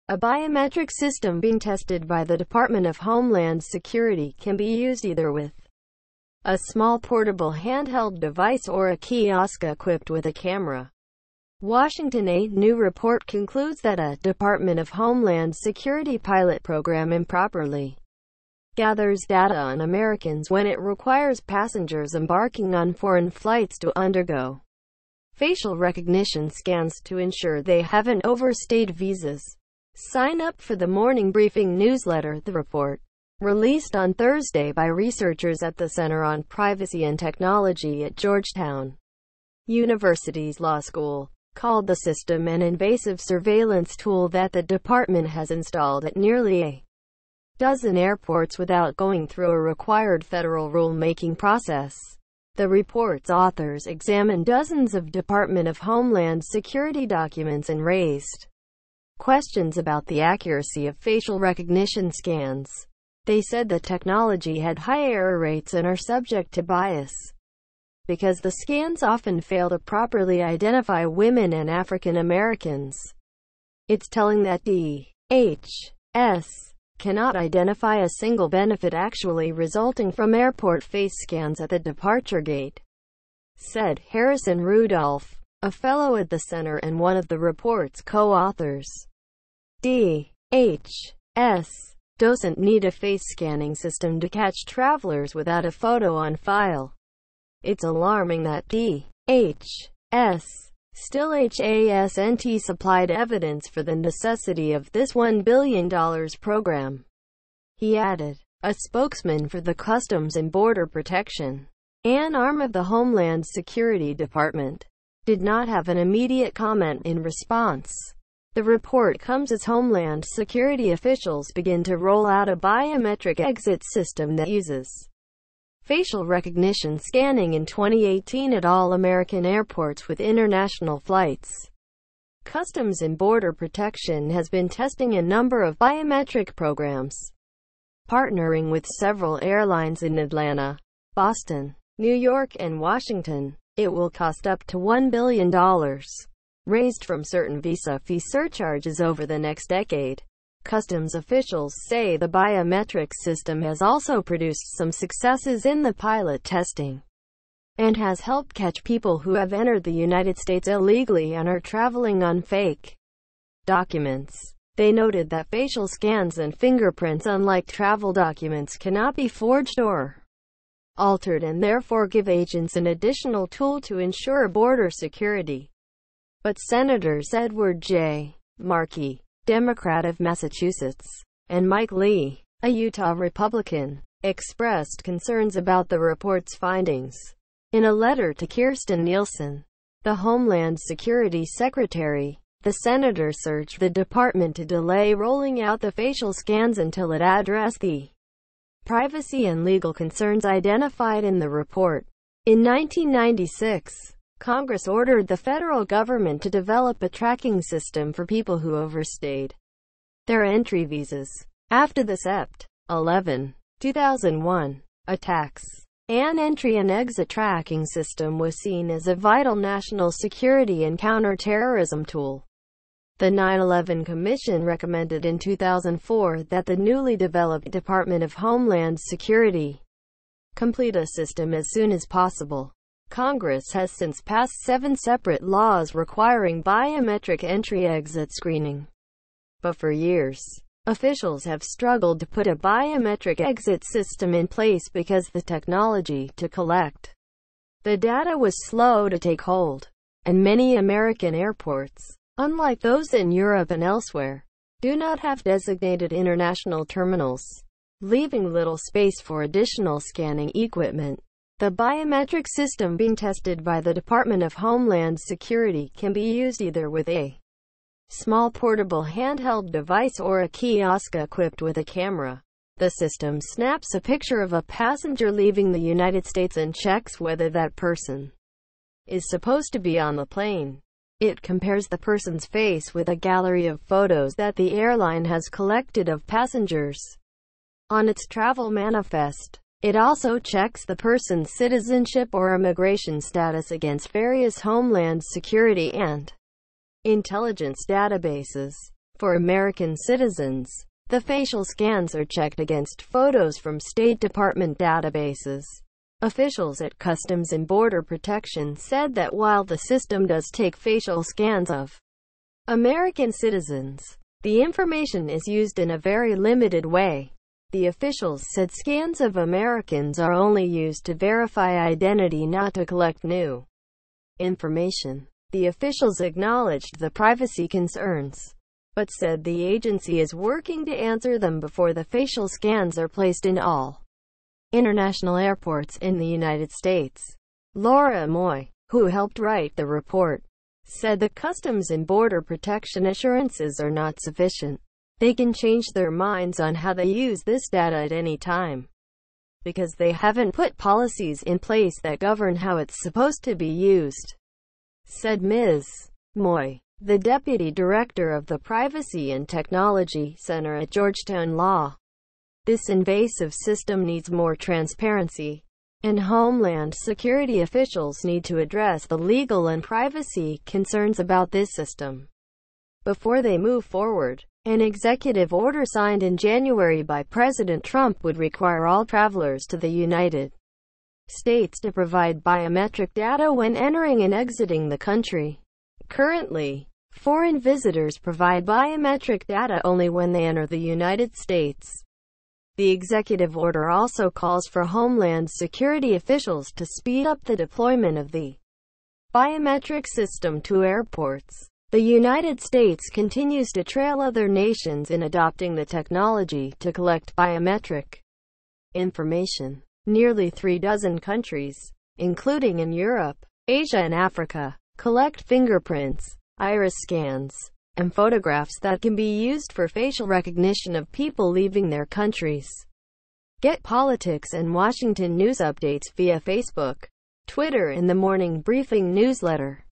A biometric system being tested by the Department of Homeland Security can be used either with a small portable handheld device or a kiosk equipped with a camera. Washington. A new report concludes that a Department of Homeland Security pilot program improperly gathers data on Americans when it requires passengers embarking on foreign flights to undergo facial recognition scans to ensure they haven't overstayed visas. Sign up for the morning briefing newsletter. The report, released on Thursday by researchers at the Center on Privacy and Technology at Georgetown University's Law School, called the system an invasive surveillance tool that the department has installed at nearly a dozen airports without going through a required federal rule-making process. The report's authors examined dozens of Department of Homeland Security documents and raised questions about the accuracy of facial recognition scans. They said the technology had high error rates and are subject to bias because the scans often fail to properly identify women and African Americans. It's telling that DHS cannot identify a single benefit actually resulting from airport face scans at the departure gate, said Harrison Rudolph, a fellow at the center and one of the report's co-authors. DHS doesn't need a face scanning system to catch travelers without a photo on file. It's alarming that DHS still hasn't supplied evidence for the necessity of this $1 billion program. He added. A spokesman for the Customs and Border Protection, an arm of the Homeland Security Department, did not have an immediate comment in response. The report comes as Homeland Security officials begin to roll out a biometric exit system that uses facial recognition scanning in 2018 at all American airports with international flights. Customs and Border Protection has been testing a number of biometric programs, partnering with several airlines in Atlanta, Boston, New York, and Washington. It will cost up to $1 billion, raised from certain visa fee surcharges over the next decade. Customs officials say the biometric system has also produced some successes in the pilot testing and has helped catch people who have entered the United States illegally and are traveling on fake documents. They noted that facial scans and fingerprints, unlike travel documents, cannot be forged or altered and therefore give agents an additional tool to ensure border security. But Senators Edward J. Markey, Democrat of Massachusetts, and Mike Lee, a Utah Republican, expressed concerns about the report's findings. In a letter to Kirstjen Nielsen, the Homeland Security Secretary, the senators urged the department to delay rolling out the facial scans until it addressed the privacy and legal concerns identified in the report. In 1996, Congress ordered the federal government to develop a tracking system for people who overstayed their entry visas. After the Sept. 11, 2001 attacks, an entry and exit tracking system was seen as a vital national security and counterterrorism tool. The 9/11 Commission recommended in 2004 that the newly developed Department of Homeland Security complete a system as soon as possible. Congress has since passed 7 separate laws requiring biometric entry-exit screening. But for years, officials have struggled to put a biometric exit system in place because the technology to collect the data was slow to take hold, and many American airports, unlike those in Europe and elsewhere, do not have designated international terminals, leaving little space for additional scanning equipment. The biometric system being tested by the Department of Homeland Security can be used either with a small portable handheld device or a kiosk equipped with a camera. The system snaps a picture of a passenger leaving the United States and checks whether that person is supposed to be on the plane. It compares the person's face with a gallery of photos that the airline has collected of passengers on its travel manifest. It also checks the person's citizenship or immigration status against various Homeland Security and intelligence databases. For American citizens, the facial scans are checked against photos from State Department databases. Officials at Customs and Border Protection said that while the system does take facial scans of American citizens, the information is used in a very limited way. The officials said scans of Americans are only used to verify identity, not to collect new information. The officials acknowledged the privacy concerns, but said the agency is working to answer them before the facial scans are placed in all international airports in the United States. Laura Moy, who helped write the report, said the Customs and Border Protection assurances are not sufficient. They can change their minds on how they use this data at any time, because they haven't put policies in place that govern how it's supposed to be used, said Ms. Moy, the deputy director of the Privacy and Technology Center at Georgetown Law. This invasive system needs more transparency, and Homeland Security officials need to address the legal and privacy concerns about this system before they move forward. An executive order signed in January by President Trump would require all travelers to the United States to provide biometric data when entering and exiting the country. Currently, foreign visitors provide biometric data only when they enter the United States. The executive order also calls for Homeland Security officials to speed up the deployment of the biometric system to airports. The United States continues to trail other nations in adopting the technology to collect biometric information. Nearly 36 countries, including in Europe, Asia and Africa, collect fingerprints, iris scans, and photographs that can be used for facial recognition of people leaving their countries. Get politics and Washington news updates via Facebook, Twitter, and the Morning Briefing newsletter.